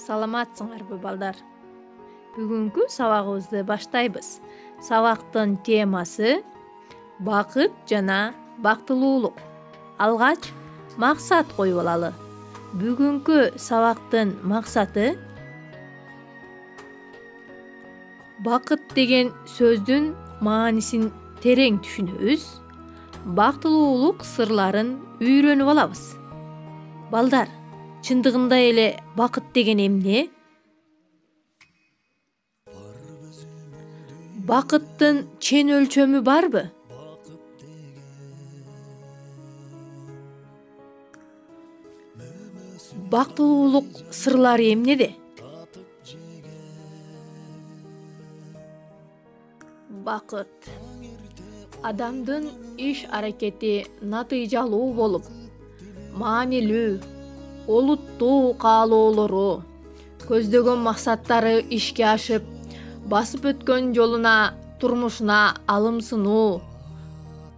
Саламатсыңарбы балдар? Бүгүнкү сабагыбызды баштайбыз. Сабактын темасы бакыт жана бактылуулук. Алгач максат коюп алалы. Бүгүнкү сабактын максаты бакыт деген сөздүн маанисин терең түшүнөбүз. Бактылуулук сырларын үйрөнүп алабыз. Балдар, чындыгында эле бакыт деген эмне? Бакыттын чен өлчөмү барбы? Бактылуулук сырлары эмнеде? Бакыт адамдын иш аракети натыйжалуу болуп, маанилүү, олуттуу каалоолору, көздөгөн максаттары ишке ашып, басып өткөн жолуна, турмушуна алымсынуу,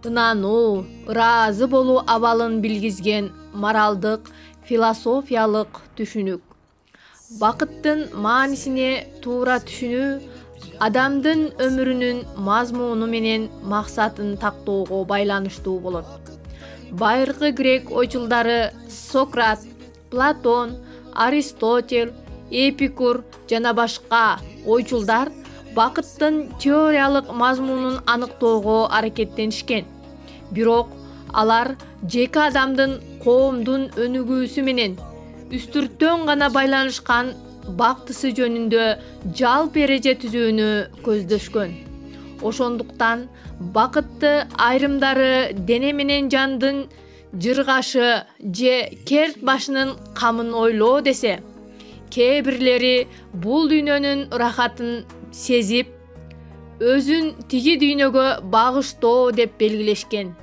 ынануу, ыраазы болуу абалын билгизген моралдык, философиялык түшүнүк. Бакыттын маанисине туура түшүнүү адамдын өмүрүнүн мазмуну менен максатын тактоого байланыштуу болот. Байыркы грек ойчулдары Сократ, Платон, Аристотель, Эпикур жана башка ойчулдар бакыттын теориялык мазмунун аныктоого аракеттенишкен. Бирок алар жеке адамдын коомдун өнүгүүсү менен үстүрттөн гана байланышкан бактысы жөнүндө жалпы эреже түзүүнү көздөшкөн. Ошондуктан бакытты айрымдары дене менен жандын жыргашы же керт башынын камын ойлоо десе, кээ бирлери бул дүйнөнүн рахатын сезип, өзүн тиги дүйнөгө багыштоо деп белгилешкен.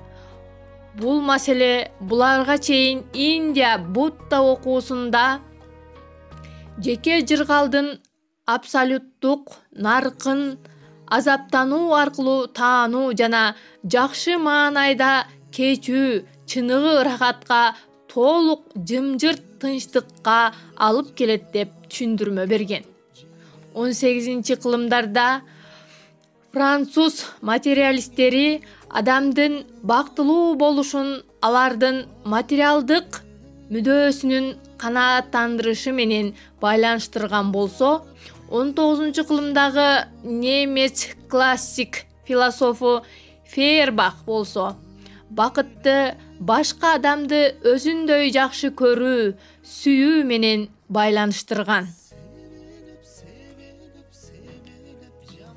Бул маселе буларга чейин Индия Будда окуусунда жеке жыргалдын абсолюттук наркын азаптануу аркылуу таануу жана жакшы маанайда кечүү, чыныгы рахатка, толук жымжырт тынчтыкка алып келет деп түшүндүрмө берген. 18-кылымдарда француз материалисттери адамдын бактылуу болушун алардын материалдык мүдөөсүнүн канааттандырышы менен байланыштырган болсо, 19-кылымдагы немец классик философу Фейербах болсо, бакытты башка адамды өзүндөй жакшы көрүү, сүйүү менен байланыштырган.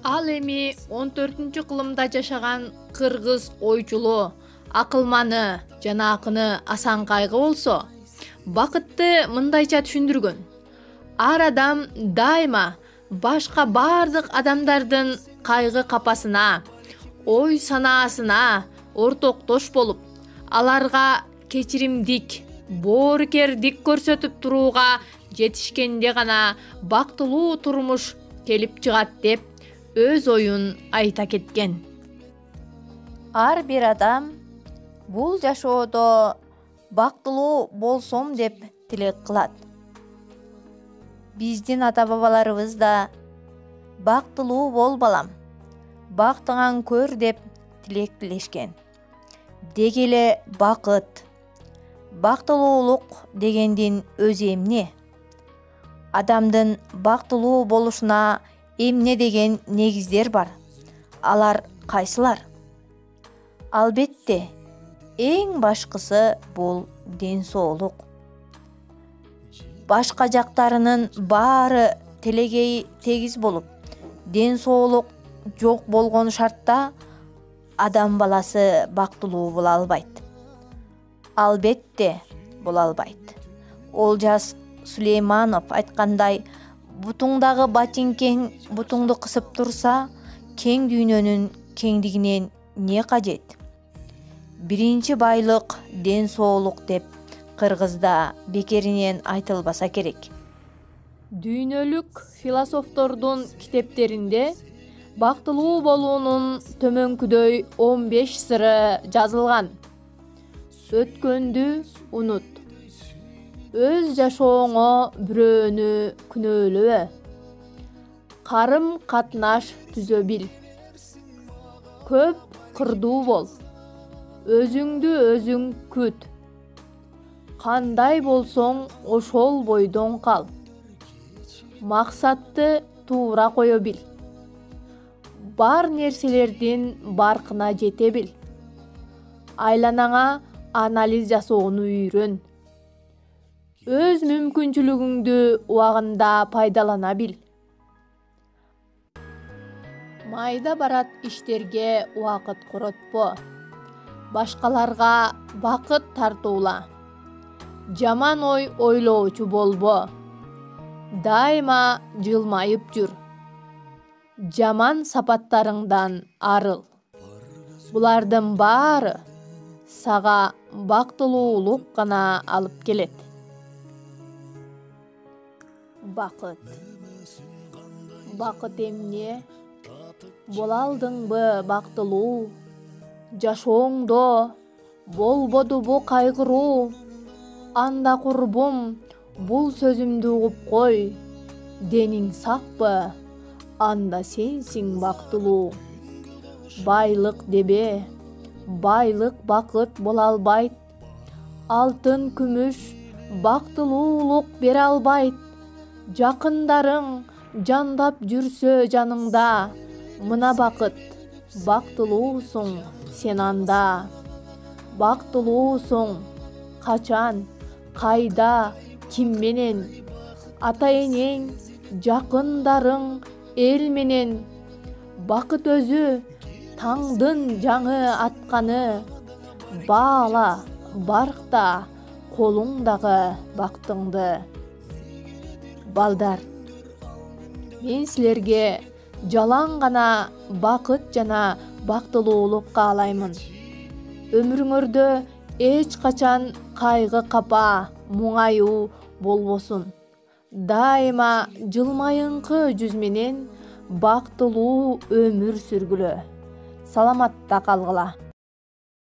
Ал эми 14-кылымда жашаган кыргыз ойчулу, акылманы жана акыны Асан Кайгы болсо, бакытты мындайча түшүндүргөн. Ар адам дайыма башка бардык адамдардын кайгы капасына, ой санаасына ортоктош болуп, аларга кечиримдик, боорукердик көрсөтүп турууга жетишкенде гана бактылуу турмуш келип чыгат деп өз оюн айта кеткен. Ар бир адам бул жашоодо бактылуу болсом деп тилек кылат. Биздин ата-бабаларыбыз да бактылуу бол балам, бактыңан көр деп тилек тилешкен. Деги эле бакыт, бактылуулук дегендин өзү эмне? Адамдын бактылуу болушуна эмне деген негиздер бар? Алар кайсылар? Албетте, эң башкысы бул ден соолук. Башка жактарынын баары телегей тегиз болуп, ден соолук жок болгон шартта адам баласы бактылуу боло албайт. Албетте, боло албайт. Олжас Сулейманов айткандай, бутуңдагы батиңкең бутуңду кысып турса, кең дүйнөнүн кеңдигинен не кажет? Биринчи байлык ден соолук деп кыргызда бекеринен айтылбаса керек. Дүйнөлүк философтордун китептеринде бактылуу болуунун төмөнкүдөй 15 сыры жазылган. Өткөндү унут. Өз жашооңо бирөөнү күнөөлөбө. Карым катнаш түзө бил. Көп кырдуу бол. Өзүңдү өзүң күт. Кандай болсоң ошол бойдон кал. Максатты туура кое бил. Бар нерселердин баркына жете бил. Айланаңа анализ жасоону үйрөн. Өз мүмкүнчүлүгүңдү убагында пайдалана бил. Майда барат иштерге убакыт коротпо. Башкаларга бакыт тартуула. Жаман ой ойлоочу болбо. Дайыма жылмайып жүр. Жаман сапаттарыңдан арыл. Булардын баары сага бактылуулук гана алып келет. Бакыт. Бакыт эмне? Бола алдыңбы бактылуу? Жашооңдо болбодубу кайгыруу? Анда курбум, бул сөзүмдү угуп кой. Дениң сакпы? Анда сенсиң бактылуу. Байлык дебе, байлык бакыт бола албайт. Алтын, күмүш бактылуулук бере албайт. Жакындарың жандап жүрсө жаныңда, мына бакыт, бактылуусуң сен анда. Бактылуусуң качан, кайда, ким менен? Ата-энең, жакындарың, эл менен. Бакыт өзү таңдын жаңы атканы. Баала, баркта колуңдагы бактыңды. Балдар, мен силерге жалаң гана бакыт жана бактылуулук каалаймын. Өмүрүңөрдө эч качан кайгы капа, муңаюу болбосун. Дайыма жылмайыңкы жүз менен бактылуу өмүр сүргүлө. Саламатта калгыла.